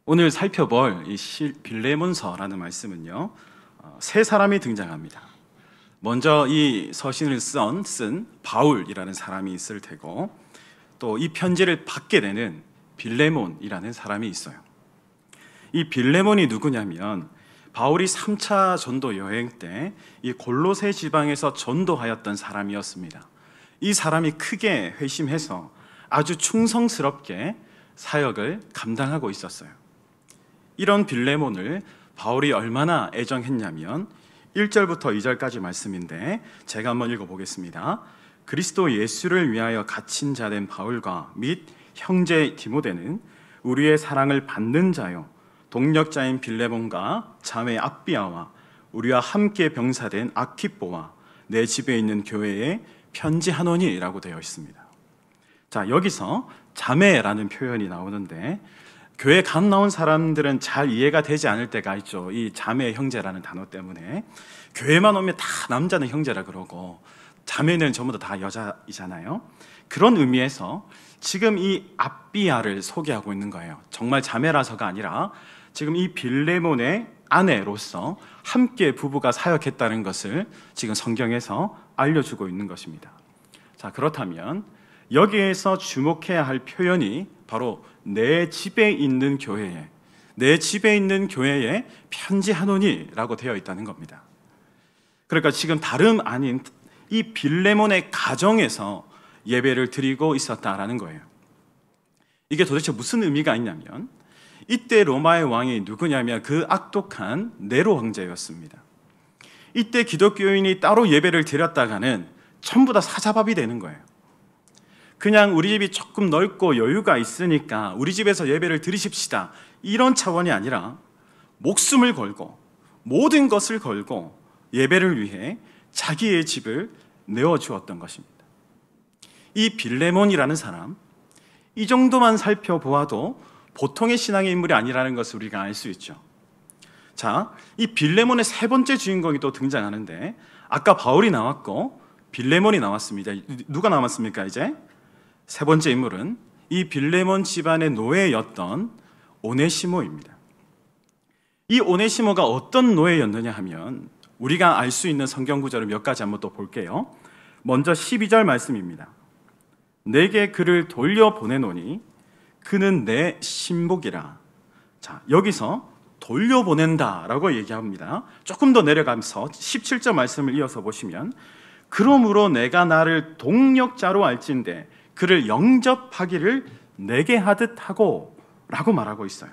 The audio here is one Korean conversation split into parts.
오늘 살펴볼 이 빌레몬서라는 말씀은요, 세 사람이 등장합니다. 먼저 이 서신을 쓴 바울이라는 사람이 있을 테고, 또 이 편지를 받게 되는 빌레몬이라는 사람이 있어요. 이 빌레몬이 누구냐면 바울이 3차 전도 여행 때 이 골로새 지방에서 전도하였던 사람이었습니다. 이 사람이 크게 회심해서 아주 충성스럽게 사역을 감당하고 있었어요. 이런 빌레몬을 바울이 얼마나 애정했냐면 1절부터 2절까지 말씀인데 제가 한번 읽어보겠습니다. 그리스도 예수를 위하여 갇힌 자 된 바울과 및 형제 디모데는 우리의 사랑을 받는 자요 동력자인 빌레몬과 자매 압비아와 우리와 함께 병사된 아키뽀와 내 집에 있는 교회에 편지하노니라고 되어 있습니다. 자, 여기서 자매라는 표현이 나오는데 교회 갓 나온 사람들은 잘 이해가 되지 않을 때가 있죠. 이 자매 형제라는 단어 때문에 교회만 오면 다 남자는 형제라 그러고 자매는 전부 다 여자이잖아요. 그런 의미에서 지금 이 압비아를 소개하고 있는 거예요. 정말 자매라서가 아니라 지금 이 빌레몬의 아내로서 함께 부부가 사역했다는 것을 지금 성경에서 알려주고 있는 것입니다. 자, 그렇다면 여기에서 주목해야 할 표현이 바로 내 집에 있는 교회에 편지하노니라고 되어 있다는 겁니다. 그러니까 지금 다름 아닌 이 빌레몬의 가정에서 예배를 드리고 있었다라는 거예요. 이게 도대체 무슨 의미가 있냐면 이때 로마의 왕이 누구냐면 그 악독한 네로 황제였습니다. 이때 기독교인이 따로 예배를 드렸다가는 전부 다 사자밥이 되는 거예요. 그냥 우리 집이 조금 넓고 여유가 있으니까 우리 집에서 예배를 드리십시다, 이런 차원이 아니라 목숨을 걸고 모든 것을 걸고 예배를 위해 자기의 집을 내어주었던 것입니다. 이 빌레몬이라는 사람, 이 정도만 살펴보아도 보통의 신앙의 인물이 아니라는 것을 우리가 알 수 있죠. 자, 이 빌레몬의 세 번째 주인공이 또 등장하는데 아까 바울이 나왔고 빌레몬이 나왔습니다. 누가 남았습니까? 이제 세 번째 인물은 이 빌레몬 집안의 노예였던 오네시모입니다. 이 오네시모가 어떤 노예였느냐 하면 우리가 알 수 있는 성경 구절을 몇 가지 한번 또 볼게요. 먼저 12절 말씀입니다. 내게 그를 돌려보내노니 그는 내 신복이라. 자, 여기서 돌려보낸다라고 얘기합니다. 조금 더 내려가면서 17절 말씀을 이어서 보시면 그러므로 내가 나를 동력자로 알진대 그를 영접하기를 내게 하듯 하고 라고 말하고 있어요.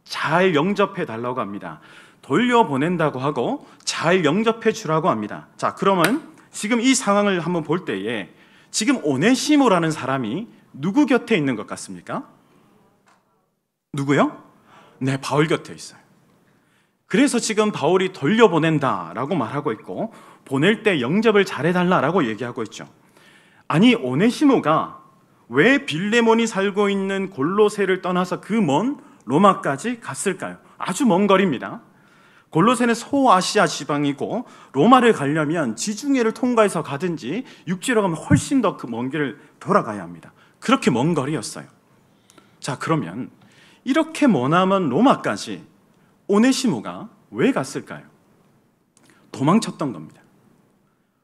잘 영접해 달라고 합니다. 돌려보낸다고 하고 잘 영접해 주라고 합니다. 자, 그러면 지금 이 상황을 한번 볼 때에 지금 오네시모라는 사람이 누구 곁에 있는 것 같습니까? 누구요? 네, 바울 곁에 있어요. 그래서 지금 바울이 돌려보낸다라고 말하고 있고 보낼 때 영접을 잘해달라라고 얘기하고 있죠. 아니, 오네시모가 왜 빌레몬이 살고 있는 골로새를 떠나서 그 먼 로마까지 갔을까요? 아주 먼 거리입니다. 골로새는 소아시아 지방이고 로마를 가려면 지중해를 통과해서 가든지 육지로 가면 훨씬 더 그 먼 길을 돌아가야 합니다. 그렇게 먼 거리였어요. 자, 그러면 이렇게 머나먼 로마까지 오네시모가 왜 갔을까요? 도망쳤던 겁니다.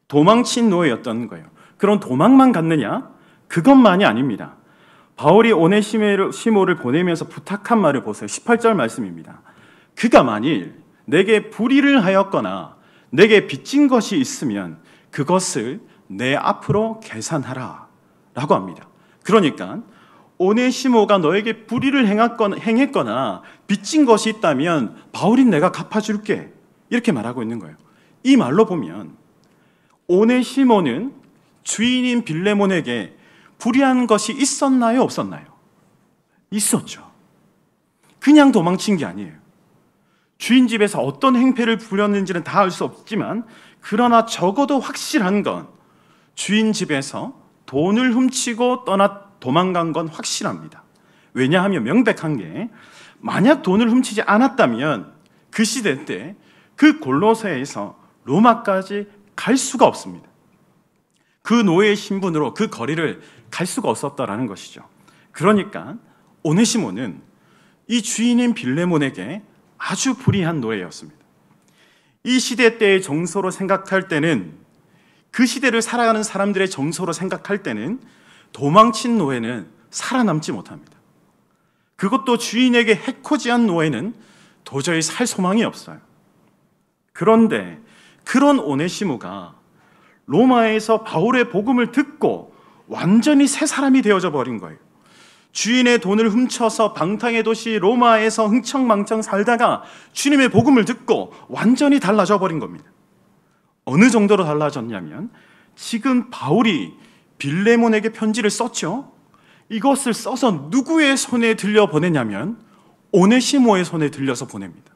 도망친 노예였던 거예요. 그런 도망만 갔느냐? 그것만이 아닙니다. 바울이 오네시모를 보내면서 부탁한 말을 보세요. 18절 말씀입니다. 그가 만일 내게 불의를 하였거나 내게 빚진 것이 있으면 그것을 내 앞으로 계산하라 라고 합니다. 그러니까 오네시모가 너에게 불의를 행했거나 빚진 것이 있다면 바울이 내가 갚아줄게, 이렇게 말하고 있는 거예요. 이 말로 보면 오네시모는 주인인 빌레몬에게 불의한 것이 있었나요? 없었나요? 있었죠. 그냥 도망친 게 아니에요. 주인 집에서 어떤 행패를 부렸는지는 다 알 수 없지만 그러나 적어도 확실한 건 주인 집에서 돈을 훔치고 도망간 건 확실합니다. 왜냐하면 명백한 게 만약 돈을 훔치지 않았다면 그 시대 때 그 골로새에서 로마까지 갈 수가 없습니다. 그 노예의 신분으로 그 거리를 갈 수가 없었다라는 것이죠. 그러니까 오네시모는 이 주인인 빌레몬에게 아주 불이한 노예였습니다. 이 시대 때의 정서로 생각할 때는, 그 시대를 살아가는 사람들의 정서로 생각할 때는 도망친 노예는 살아남지 못합니다. 그것도 주인에게 해코지한 노예는 도저히 살 소망이 없어요. 그런데 그런 오네시모가 로마에서 바울의 복음을 듣고 완전히 새 사람이 되어져 버린 거예요. 주인의 돈을 훔쳐서 방탕의 도시 로마에서 흥청망청 살다가 주님의 복음을 듣고 완전히 달라져 버린 겁니다. 어느 정도로 달라졌냐면, 지금 바울이 빌레몬에게 편지를 썼죠. 이것을 써서 누구의 손에 들려 보내냐면 오네시모의 손에 들려서 보냅니다.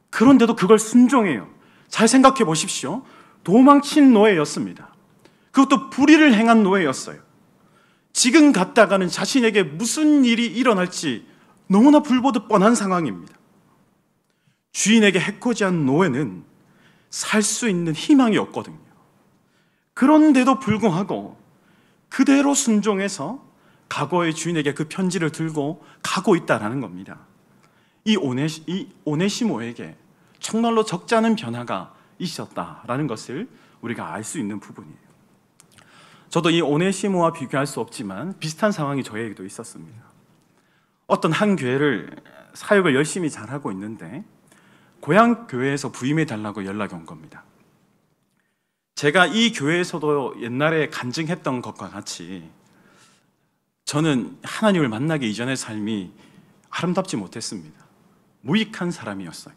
그런데도 그걸 순종해요. 잘 생각해 보십시오. 도망친 노예였습니다. 그것도 불의를 행한 노예였어요. 지금 갔다가는 자신에게 무슨 일이 일어날지 너무나 불보듯 뻔한 상황입니다. 주인에게 해코지한 노예는 살 수 있는 희망이 없거든요. 그런데도 불구하고 그대로 순종해서 과거의 주인에게 그 편지를 들고 가고 있다는 겁니다. 이 오네시모에게 정말로 적지 않은 변화가 있었다라는 것을 우리가 알 수 있는 부분이에요. 저도 이 오네시모와 비교할 수 없지만 비슷한 상황이 저에게도 있었습니다. 어떤 한 교회를 사역을 열심히 잘하고 있는데 고향 교회에서 부임해 달라고 연락이 온 겁니다. 제가 이 교회에서도 옛날에 간증했던 것과 같이 저는 하나님을 만나기 이전의 삶이 아름답지 못했습니다. 무익한 사람이었어요.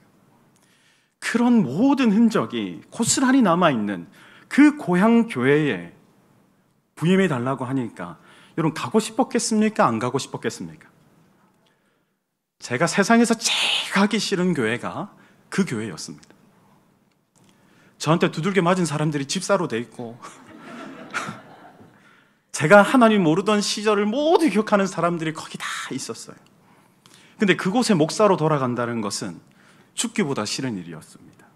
그런 모든 흔적이 고스란히 남아있는 그 고향 교회에 부임해 달라고 하니까 여러분, 가고 싶었겠습니까? 안 가고 싶었겠습니까? 제가 세상에서 제일 가기 싫은 교회가 그 교회였습니다. 저한테 두들겨 맞은 사람들이 집사로 돼 있고 제가 하나님 모르던 시절을 모두 기억하는 사람들이 거기 다 있었어요. 근데 그곳에 목사로 돌아간다는 것은 죽기보다 싫은 일이었습니다.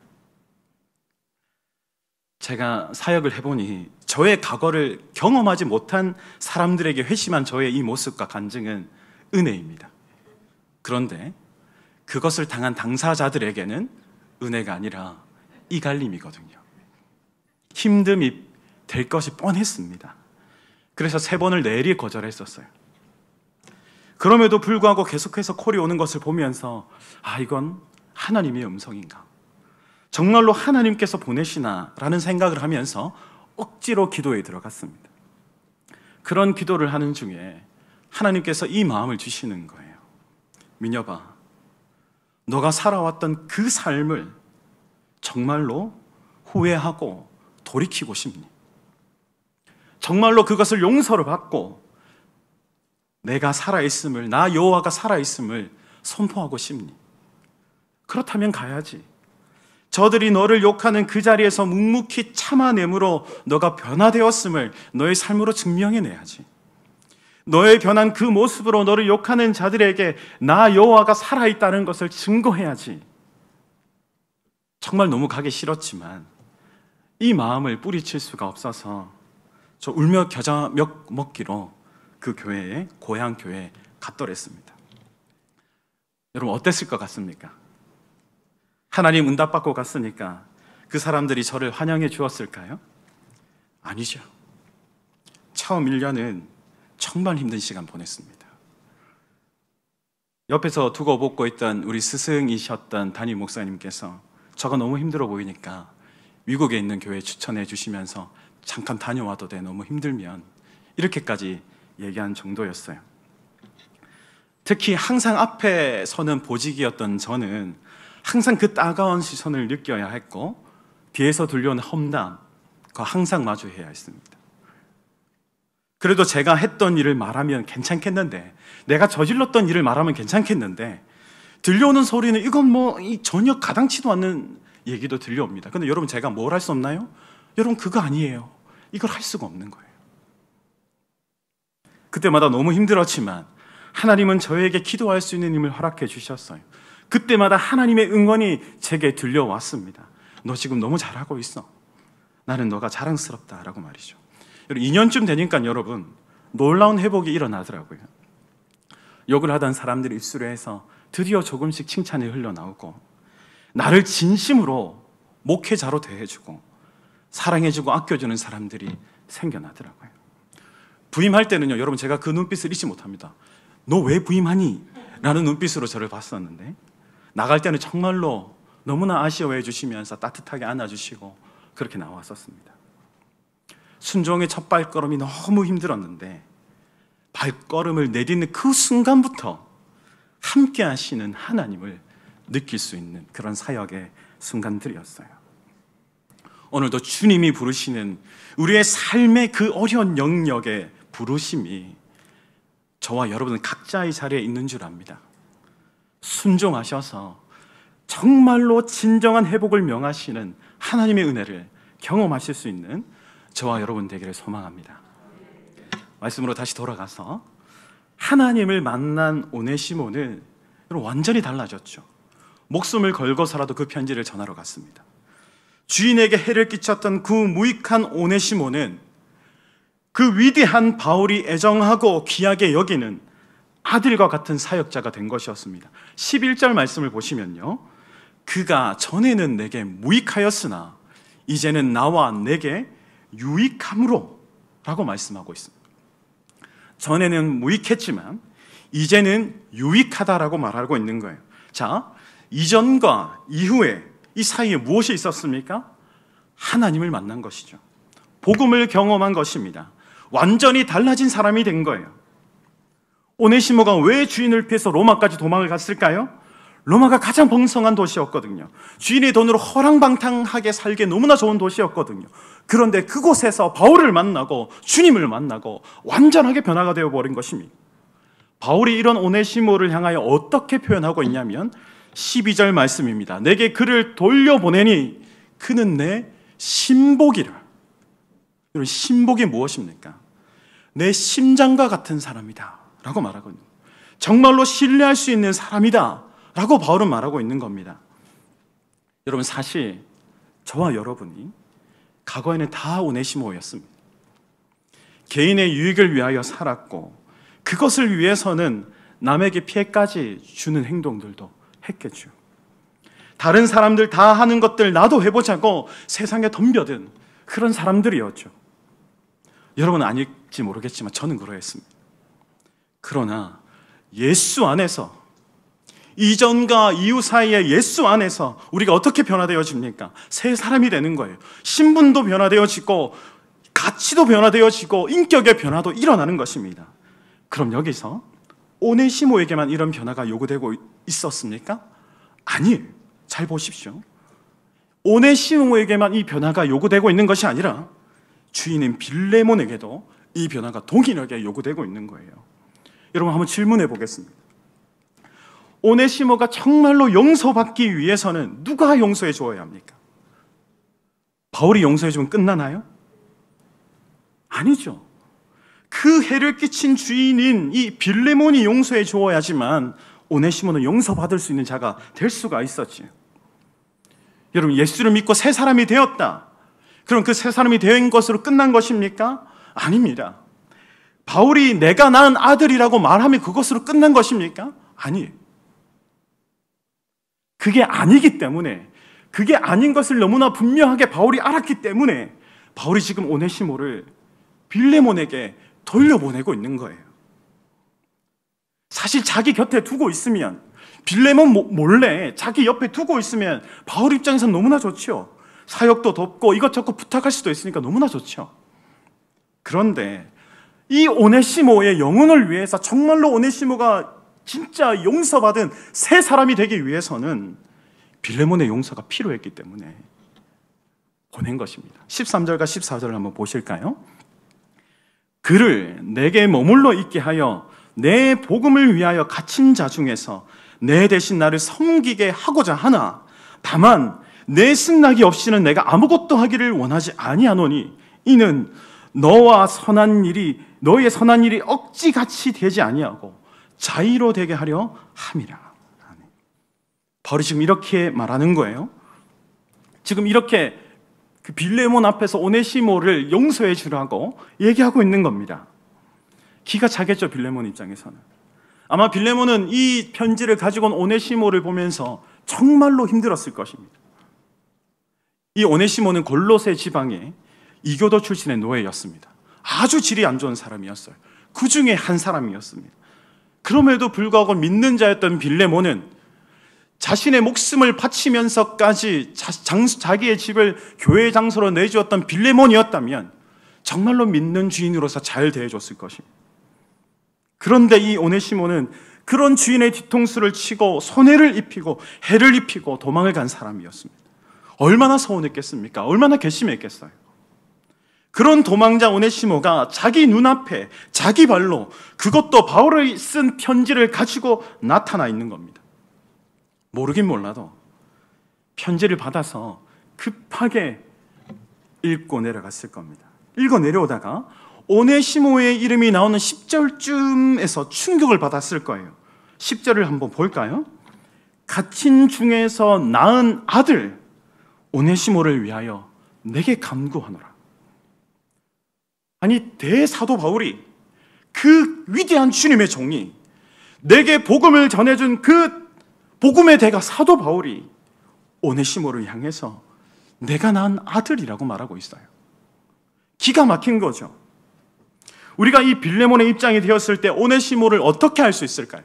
제가 사역을 해보니 저의 과거를 경험하지 못한 사람들에게 회심한 저의 이 모습과 간증은 은혜입니다. 그런데 그것을 당한 당사자들에게는 은혜가 아니라 이갈림이거든요. 힘듦이 될 것이 뻔했습니다. 그래서 3번을 내리 거절했었어요. 그럼에도 불구하고 계속해서 콜이 오는 것을 보면서 이건 하나님의 음성인가? 정말로 하나님께서 보내시나? 라는 생각을 하면서 억지로 기도에 들어갔습니다. 그런 기도를 하는 중에 하나님께서 이 마음을 주시는 거예요. 민여봐, 너가 살아왔던 그 삶을 정말로 후회하고 돌이키고 싶니? 정말로 그것을 용서를 받고 내가 살아있음을, 나 여호와가 살아있음을 선포하고 싶니? 그렇다면 가야지. 저들이 너를 욕하는 그 자리에서 묵묵히 참아내므로 너가 변화되었음을 너의 삶으로 증명해내야지. 너의 변한 그 모습으로 너를 욕하는 자들에게 나 여호와가 살아있다는 것을 증거해야지. 정말 너무 가기 싫었지만 이 마음을 뿌리칠 수가 없어서 저 울며 겨자 먹기로 그 교회에, 고향 교회에 갔더랬습니다. 여러분, 어땠을 것 같습니까? 하나님 응답받고 갔으니까 그 사람들이 저를 환영해 주었을까요? 아니죠. 처음 1년은 정말 힘든 시간 보냈습니다. 옆에서 두고 보고 있던 우리 스승이셨던 담임 목사님께서 저가 너무 힘들어 보이니까 미국에 있는 교회 추천해 주시면서 잠깐 다녀와도 돼, 너무 힘들면, 이렇게까지 얘기한 정도였어요. 특히 항상 앞에 서는 보직이었던 저는 항상 그 따가운 시선을 느껴야 했고 뒤에서 들려오는 험담과 항상 마주해야 했습니다. 그래도 제가 했던 일을 말하면 괜찮겠는데, 내가 저질렀던 일을 말하면 괜찮겠는데, 들려오는 소리는 이건 전혀 가당치도 않는 얘기도 들려옵니다. 근데 여러분, 제가 뭘 할 수 없나요? 여러분, 그거 아니에요. 이걸 할 수가 없는 거예요. 그때마다 너무 힘들었지만 하나님은 저에게 기도할 수 있는 힘을 허락해 주셨어요. 그때마다 하나님의 응원이 제게 들려왔습니다. 너 지금 너무 잘하고 있어. 나는 너가 자랑스럽다라고 말이죠. 2년쯤 되니까 여러분, 놀라운 회복이 일어나더라고요. 욕을 하던 사람들의 입술에서 드디어 조금씩 칭찬이 흘러나오고, 나를 진심으로 목회자로 대해주고 사랑해주고 아껴주는 사람들이 생겨나더라고요. 부임할 때는요, 여러분, 제가 그 눈빛을 잊지 못합니다. 너 왜 부임하니? 라는 눈빛으로 저를 봤었는데, 나갈 때는 정말로 너무나 아쉬워해 주시면서 따뜻하게 안아주시고 그렇게 나왔었습니다. 순종의 첫 발걸음이 너무 힘들었는데, 발걸음을 내딛는 그 순간부터 함께 하시는 하나님을 느낄 수 있는 그런 사역의 순간들이었어요. 오늘도 주님이 부르시는 우리의 삶의 그 어려운 영역의 부르심이 저와 여러분 각자의 자리에 있는 줄 압니다. 순종하셔서 정말로 진정한 회복을 명하시는 하나님의 은혜를 경험하실 수 있는 저와 여러분 되기를 소망합니다. 말씀으로 다시 돌아가서 하나님을 만난 오네시모는 완전히 달라졌죠. 목숨을 걸고서라도 그 편지를 전하러 갔습니다. 주인에게 해를 끼쳤던 그 무익한 오네시모는 그 위대한 바울이 애정하고 귀하게 여기는 아들과 같은 사역자가 된 것이었습니다. 11절 말씀을 보시면요, 그가 전에는 내게 무익하였으나 이제는 나와 내게 유익함으로 라고 말씀하고 있습니다. 전에는 무익했지만 이제는 유익하다라고 말하고 있는 거예요. 자, 이전과 이후에 이 사이에 무엇이 있었습니까? 하나님을 만난 것이죠. 복음을 경험한 것입니다. 완전히 달라진 사람이 된 거예요. 오네시모가 왜 주인을 피해서 로마까지 도망을 갔을까요? 로마가 가장 번성한 도시였거든요. 주인의 돈으로 허랑방탕하게 살기에 너무나 좋은 도시였거든요. 그런데 그곳에서 바울을 만나고 주님을 만나고 완전하게 변화가 되어버린 것입니다. 바울이 이런 오네시모를 향하여 어떻게 표현하고 있냐면 12절 말씀입니다. 내게 그를 돌려보내니 그는 내 신복이라. 여러분, 신복이 무엇입니까? 내 심장과 같은 사람이다 라고 말하고 있는 거예요. 정말로 신뢰할 수 있는 사람이다 라고 바울은 말하고 있는 겁니다. 여러분, 사실 저와 여러분이 과거에는 다 오네시모였습니다. 개인의 유익을 위하여 살았고 그것을 위해서는 남에게 피해까지 주는 행동들도 했겠죠. 다른 사람들 다 하는 것들 나도 해보자고 세상에 덤벼든 그런 사람들이었죠. 여러분은 아닐지 모르겠지만 저는 그러했습니다. 그러나 예수 안에서, 이전과 이후 사이에 예수 안에서 우리가 어떻게 변화되어집니까? 새 사람이 되는 거예요. 신분도 변화되어지고 가치도 변화되어지고 인격의 변화도 일어나는 것입니다. 그럼 여기서 오네시모에게만 이런 변화가 요구되고 있었습니까? 아니에요. 잘 보십시오. 오네시모에게만 이 변화가 요구되고 있는 것이 아니라 주인인 빌레몬에게도 이 변화가 동일하게 요구되고 있는 거예요. 여러분, 한번 질문해 보겠습니다. 오네시모가 정말로 용서받기 위해서는 누가 용서해 주어야 합니까? 바울이 용서해 주면 끝나나요? 아니죠. 그 해를 끼친 주인인 이 빌레몬이 용서해 주어야지만 오네시모는 용서받을 수 있는 자가 될 수가 있었지요. 여러분, 예수를 믿고 새 사람이 되었다. 그럼 그 새 사람이 된 것으로 끝난 것입니까? 아닙니다. 바울이 내가 낳은 아들이라고 말하면 그것으로 끝난 것입니까? 아니에요. 그게 아니기 때문에, 그게 아닌 것을 너무나 분명하게 바울이 알았기 때문에 바울이 지금 오네시모를 빌레몬에게 돌려보내고 있는 거예요. 사실 자기 곁에 두고 있으면, 빌레몬 몰래 자기 옆에 두고 있으면 바울 입장에서는 너무나 좋죠. 사역도 돕고 이것저것 부탁할 수도 있으니까 너무나 좋죠. 그런데 이 오네시모의 영혼을 위해서, 정말로 오네시모가 진짜 용서받은 새 사람이 되기 위해서는 빌레몬의 용서가 필요했기 때문에 보낸 것입니다. 13절과 14절을 한번 보실까요? 그를 내게 머물러 있게 하여 내 복음을 위하여 갇힌 자 중에서 내 대신 나를 섬기게 하고자 하나, 다만 내 승낙이 없이는 내가 아무것도 하기를 원하지 아니하노니 이는 너의 선한 일이 억지같이 되지 아니하고 자의로 되게 하려 함이라. 바울이 지금 이렇게 말하는 거예요. 지금 이렇게 그 빌레몬 앞에서 오네시모를 용서해 주라고 얘기하고 있는 겁니다. 기가 차겠죠, 빌레몬 입장에서는. 아마 빌레몬은 이 편지를 가지고 온 오네시모를 보면서 정말로 힘들었을 것입니다. 이 오네시모는 골로새 지방의 이교도 출신의 노예였습니다. 아주 질이 안 좋은 사람이었어요. 그 중에 한 사람이었습니다. 그럼에도 불구하고 믿는 자였던 빌레몬은 자신의 목숨을 바치면서까지 자기의 집을 교회 장소로 내주었던 빌레몬이었다면 정말로 믿는 주인으로서 잘 대해줬을 것입니다. 그런데 이 오네시모는 그런 주인의 뒤통수를 치고 손해를 입히고 해를 입히고 도망을 간 사람이었습니다. 얼마나 서운했겠습니까? 얼마나 괘씸했겠어요. 그런 도망자 오네시모가 자기 눈앞에 자기 발로, 그것도 바울이 쓴 편지를 가지고 나타나 있는 겁니다. 모르긴 몰라도 편지를 받아서 급하게 읽고 내려갔을 겁니다. 읽어 내려오다가 오네시모의 이름이 나오는 10절쯤에서 충격을 받았을 거예요. 10절을 한번 볼까요? 갇힌 중에서 낳은 아들 오네시모를 위하여 내게 간구하노라. 아니, 대사도 바울이, 그 위대한 주님의 종이, 내게 복음을 전해준 그 복음의 대가 사도 바울이 오네시모를 향해서 내가 낳은 아들이라고 말하고 있어요. 기가 막힌 거죠. 우리가 이 빌레몬의 입장이 되었을 때 오네시모를 어떻게 할 수 있을까요?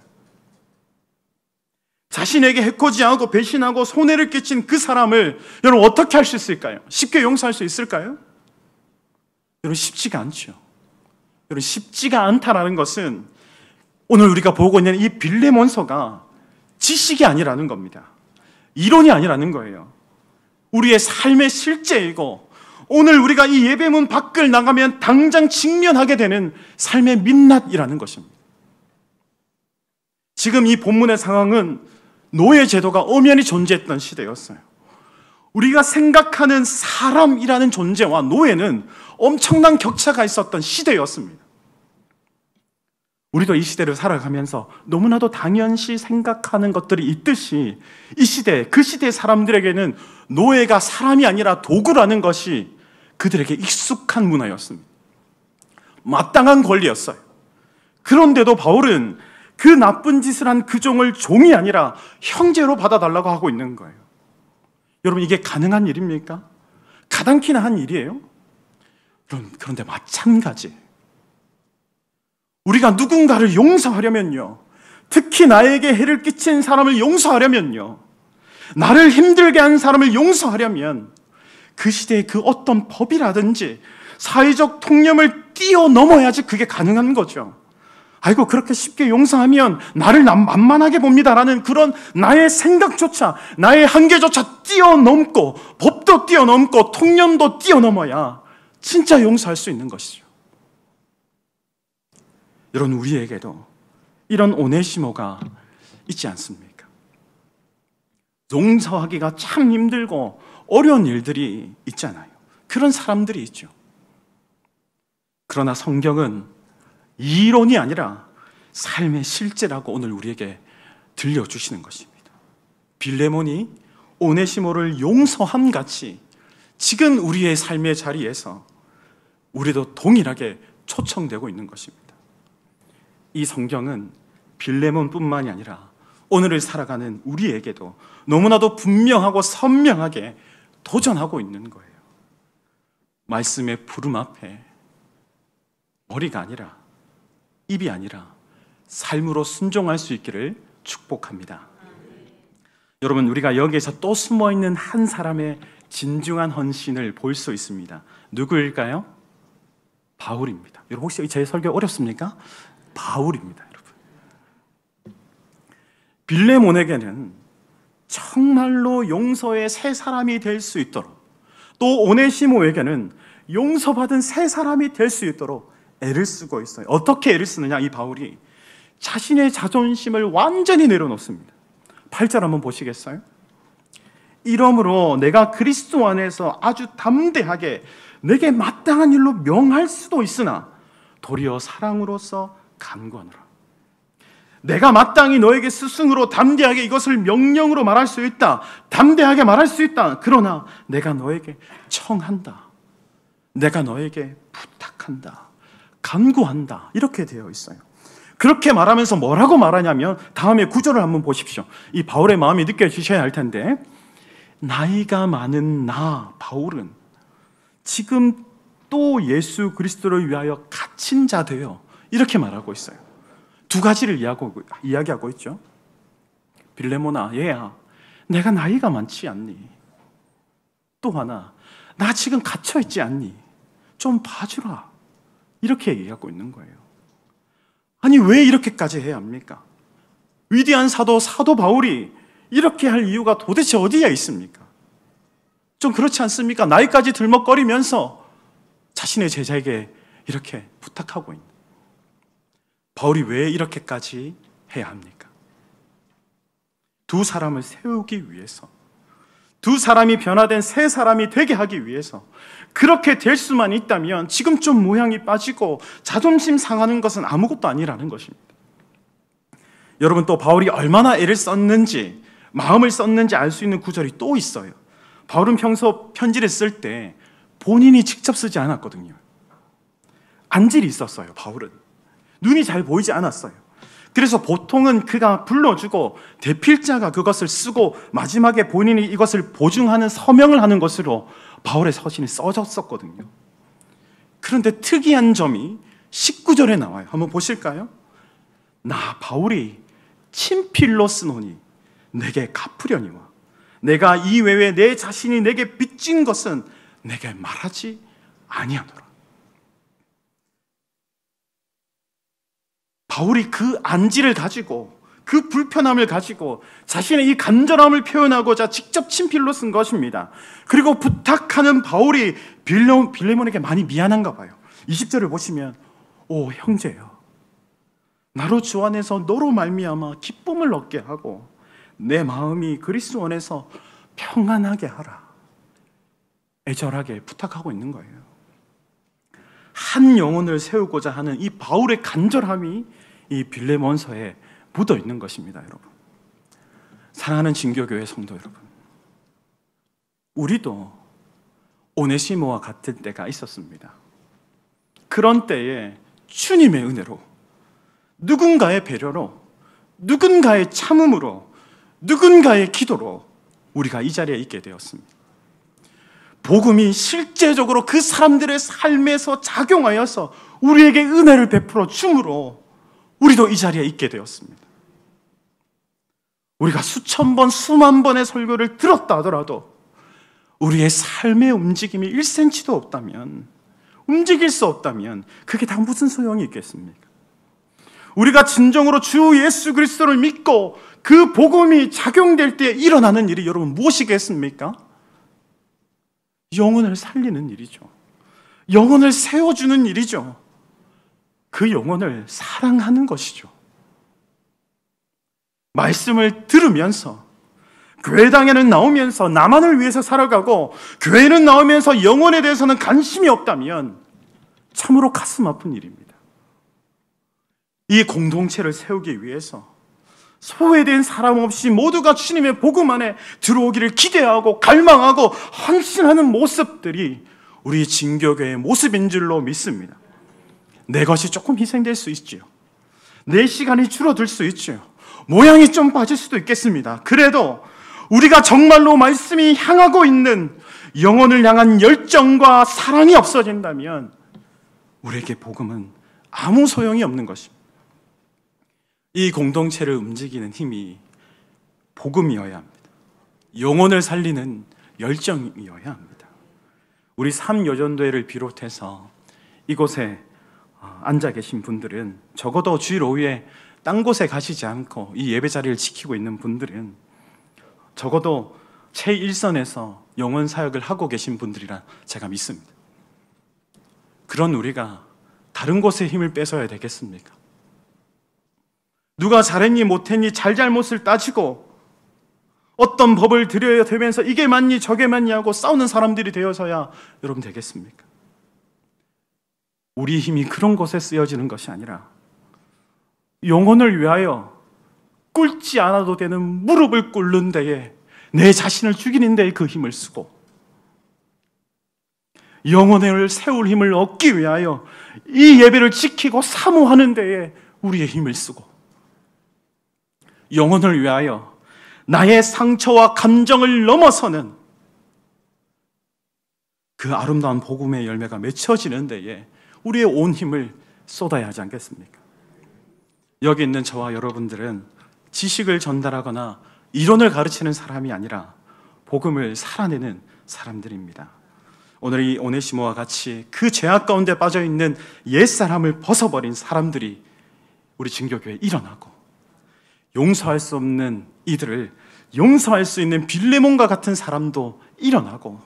자신에게 해코지하고 배신하고 손해를 끼친 그 사람을 여러분 어떻게 할 수 있을까요? 쉽게 용서할 수 있을까요? 여러분 쉽지가 않죠. 여러분 쉽지가 않다라는 것은 오늘 우리가 보고 있는 이 빌레몬서가 지식이 아니라는 겁니다. 이론이 아니라는 거예요. 우리의 삶의 실제이고 오늘 우리가 이 예배문 밖을 나가면 당장 직면하게 되는 삶의 민낯이라는 것입니다. 지금 이 본문의 상황은 노예 제도가 엄연히 존재했던 시대였어요. 우리가 생각하는 사람이라는 존재와 노예는 엄청난 격차가 있었던 시대였습니다. 우리도 이 시대를 살아가면서 너무나도 당연시 생각하는 것들이 있듯이 이 시대, 그 시대의 사람들에게는 노예가 사람이 아니라 도구라는 것이 그들에게 익숙한 문화였습니다. 마땅한 권리였어요. 그런데도 바울은 그 나쁜 짓을 한 그 종을 종이 아니라 형제로 받아달라고 하고 있는 거예요. 여러분 이게 가능한 일입니까? 가당키나 한 일이에요? 그런데 마찬가지. 우리가 누군가를 용서하려면요, 특히 나에게 해를 끼친 사람을 용서하려면요, 나를 힘들게 한 사람을 용서하려면 그 시대의 그 어떤 법이라든지 사회적 통념을 뛰어넘어야지 그게 가능한 거죠. 아이고 그렇게 쉽게 용서하면 나를 만만하게 봅니다라는 그런 나의 생각조차, 나의 한계조차 뛰어넘고 법도 뛰어넘고 통념도 뛰어넘어야 진짜 용서할 수 있는 것이죠. 여러분 우리에게도 이런 오네시모가 있지 않습니까? 용서하기가 참 힘들고 어려운 일들이 있잖아요. 그런 사람들이 있죠. 그러나 성경은 이론이 아니라 삶의 실제라고 오늘 우리에게 들려주시는 것입니다. 빌레몬이 오네시모를 용서함 같이 지금 우리의 삶의 자리에서 우리도 동일하게 초청되고 있는 것입니다. 이 성경은 빌레몬뿐만이 아니라 오늘을 살아가는 우리에게도 너무나도 분명하고 선명하게 도전하고 있는 거예요. 말씀의 부름 앞에 머리가 아니라 입이 아니라 삶으로 순종할 수 있기를 축복합니다. 여러분 우리가 여기에서 또 숨어있는 한 사람의 진중한 헌신을 볼 수 있습니다. 누구일까요? 바울입니다. 여러분 혹시 제 설교 어렵습니까? 바울입니다. 여러분 빌레몬에게는 정말로 용서의 새 사람이 될 수 있도록, 또 오네시모에게는 용서받은 새 사람이 될 수 있도록 애를 쓰고 있어요. 어떻게 애를 쓰느냐? 이 바울이 자신의 자존심을 완전히 내려놓습니다. 8절 한번 보시겠어요? 이러므로 내가 그리스도 안에서 아주 담대하게 내게 마땅한 일로 명할 수도 있으나 도리어 사랑으로서 간구하노라. 내가 마땅히 너에게 스승으로 담대하게 이것을 명령으로 말할 수 있다. 담대하게 말할 수 있다. 그러나 내가 너에게 청한다. 내가 너에게 부탁한다. 간구한다. 이렇게 되어 있어요. 그렇게 말하면서 뭐라고 말하냐면 다음에 구절을 한번 보십시오. 이 바울의 마음이 느껴지셔야 할 텐데, 나이가 많은 나 바울은 지금 또 예수 그리스도를 위하여 갇힌 자 되어, 이렇게 말하고 있어요. 두 가지를 이야기하고 있죠. 빌레몬아, 얘야, 내가 나이가 많지 않니? 또 하나, 나 지금 갇혀 있지 않니? 좀 봐주라. 이렇게 얘기하고 있는 거예요. 아니, 왜 이렇게까지 해야 합니까? 위대한 사도 바울이 이렇게 할 이유가 도대체 어디에 있습니까? 좀 그렇지 않습니까? 나이까지 들먹거리면서 자신의 제자에게 이렇게 부탁하고 있는, 바울이 왜 이렇게까지 해야 합니까? 두 사람을 세우기 위해서, 두 사람이 변화된 새 사람이 되게 하기 위해서, 그렇게 될 수만 있다면 지금 좀 모양이 빠지고 자존심 상하는 것은 아무것도 아니라는 것입니다. 여러분, 또 바울이 얼마나 애를 썼는지, 마음을 썼는지 알 수 있는 구절이 또 있어요. 바울은 평소 편지를 쓸 때 본인이 직접 쓰지 않았거든요. 안질이 있었어요. 바울은 눈이 잘 보이지 않았어요. 그래서 보통은 그가 불러주고 대필자가 그것을 쓰고 마지막에 본인이 이것을 보증하는 서명을 하는 것으로 바울의 서신이 써졌었거든요. 그런데 특이한 점이 19절에 나와요. 한번 보실까요? 나 바울이 친필로 쓰노니 내게 갚으려니와 내가 이 외에 내 자신이 내게 빚진 것은 내게 말하지 아니하노라. 바울이 그 안지를 가지고, 그 불편함을 가지고 자신의 이 간절함을 표현하고자 직접 친필로 쓴 것입니다. 그리고 부탁하는 바울이 빌레몬에게 많이 미안한가 봐요. 20절을 보시면, 오 형제여, 나로 주 안에서 너로 말미암아 기쁨을 얻게 하고 내 마음이 그리스도 안에서 평안하게 하라. 애절하게 부탁하고 있는 거예요. 한 영혼을 세우고자 하는 이 바울의 간절함이 이 빌레몬서에 묻어 있는 것입니다. 여러분, 사랑하는 진교교회 성도 여러분, 우리도 오네시모와 같을 때가 있었습니다. 그런 때에 주님의 은혜로, 누군가의 배려로, 누군가의 참음으로, 누군가의 기도로 우리가 이 자리에 있게 되었습니다. 복음이 실제적으로 그 사람들의 삶에서 작용하여서 우리에게 은혜를 베풀어 줌으로 우리도 이 자리에 있게 되었습니다. 우리가 수천 번, 수만 번의 설교를 들었다 하더라도 우리의 삶의 움직임이 1cm도 없다면, 움직일 수 없다면 그게 다 무슨 소용이 있겠습니까? 우리가 진정으로 주 예수 그리스도를 믿고 그 복음이 작용될 때 일어나는 일이 여러분 무엇이겠습니까? 영혼을 살리는 일이죠. 영혼을 세워주는 일이죠. 그 영혼을 사랑하는 것이죠. 말씀을 들으면서, 교회당에는 나오면서 나만을 위해서 살아가고 교회는 나오면서 영혼에 대해서는 관심이 없다면 참으로 가슴 아픈 일입니다. 이 공동체를 세우기 위해서 소외된 사람 없이 모두가 주님의 복음 안에 들어오기를 기대하고 갈망하고 헌신하는 모습들이 우리 진교교회의 모습인 줄로 믿습니다. 내 것이 조금 희생될 수 있지요. 내 시간이 줄어들 수 있지요. 모양이 좀 빠질 수도 있겠습니다. 그래도 우리가 정말로 말씀이 향하고 있는 영혼을 향한 열정과 사랑이 없어진다면 우리에게 복음은 아무 소용이 없는 것입니다. 이 공동체를 움직이는 힘이 복음이어야 합니다. 영혼을 살리는 열정이어야 합니다. 우리 삼여전도회를 비롯해서 이곳에 앉아 계신 분들은, 적어도 주일 오후에 딴 곳에 가시지 않고 이 예배 자리를 지키고 있는 분들은 적어도 제1선에서 영혼 사역을 하고 계신 분들이라 제가 믿습니다. 그런 우리가 다른 곳에 힘을 뺏어야 되겠습니까? 누가 잘했니 못했니 잘잘못을 따지고 어떤 법을 들여야 되면서 이게 맞니 저게 맞니 하고 싸우는 사람들이 되어서야 여러분 되겠습니까? 우리 힘이 그런 곳에 쓰여지는 것이 아니라 영혼을 위하여 꿇지 않아도 되는 무릎을 꿇는 데에, 내 자신을 죽이는 데에 그 힘을 쓰고, 영혼을 세울 힘을 얻기 위하여 이 예배를 지키고 사모하는 데에 우리의 힘을 쓰고 영혼을 위하여 나의 상처와 감정을 넘어서는 그 아름다운 복음의 열매가 맺혀지는 데에 우리의 온 힘을 쏟아야 하지 않겠습니까? 여기 있는 저와 여러분들은 지식을 전달하거나 이론을 가르치는 사람이 아니라 복음을 살아내는 사람들입니다. 오늘 이 오네시모와 같이 그 죄악 가운데 빠져있는 옛사람을 벗어버린 사람들이 우리 진교교회에 일어나고, 용서할 수 없는 이들을 용서할 수 있는 빌레몬과 같은 사람도 일어나고,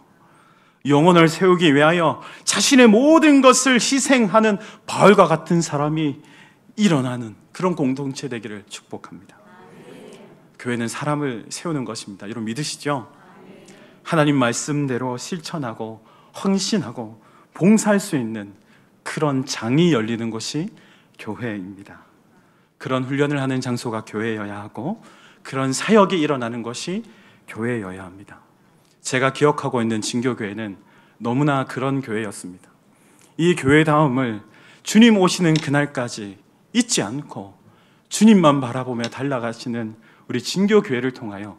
영혼을 세우기 위하여 자신의 모든 것을 희생하는 바울과 같은 사람이 일어나는 그런 공동체 되기를 축복합니다. 교회는 사람을 세우는 것입니다. 여러분 믿으시죠? 하나님 말씀대로 실천하고 헌신하고 봉사할 수 있는 그런 장이 열리는 곳이 교회입니다. 그런 훈련을 하는 장소가 교회여야 하고, 그런 사역이 일어나는 것이 교회여야 합니다. 제가 기억하고 있는 진교교회는 너무나 그런 교회였습니다. 이 교회다움을 주님 오시는 그날까지 잊지 않고 주님만 바라보며 달려가시는 우리 진교교회를 통하여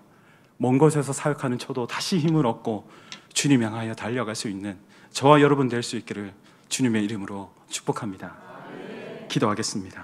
먼 곳에서 사역하는 저도 다시 힘을 얻고 주님 향하여 달려갈 수 있는 저와 여러분 될 수 있기를 주님의 이름으로 축복합니다. 기도하겠습니다.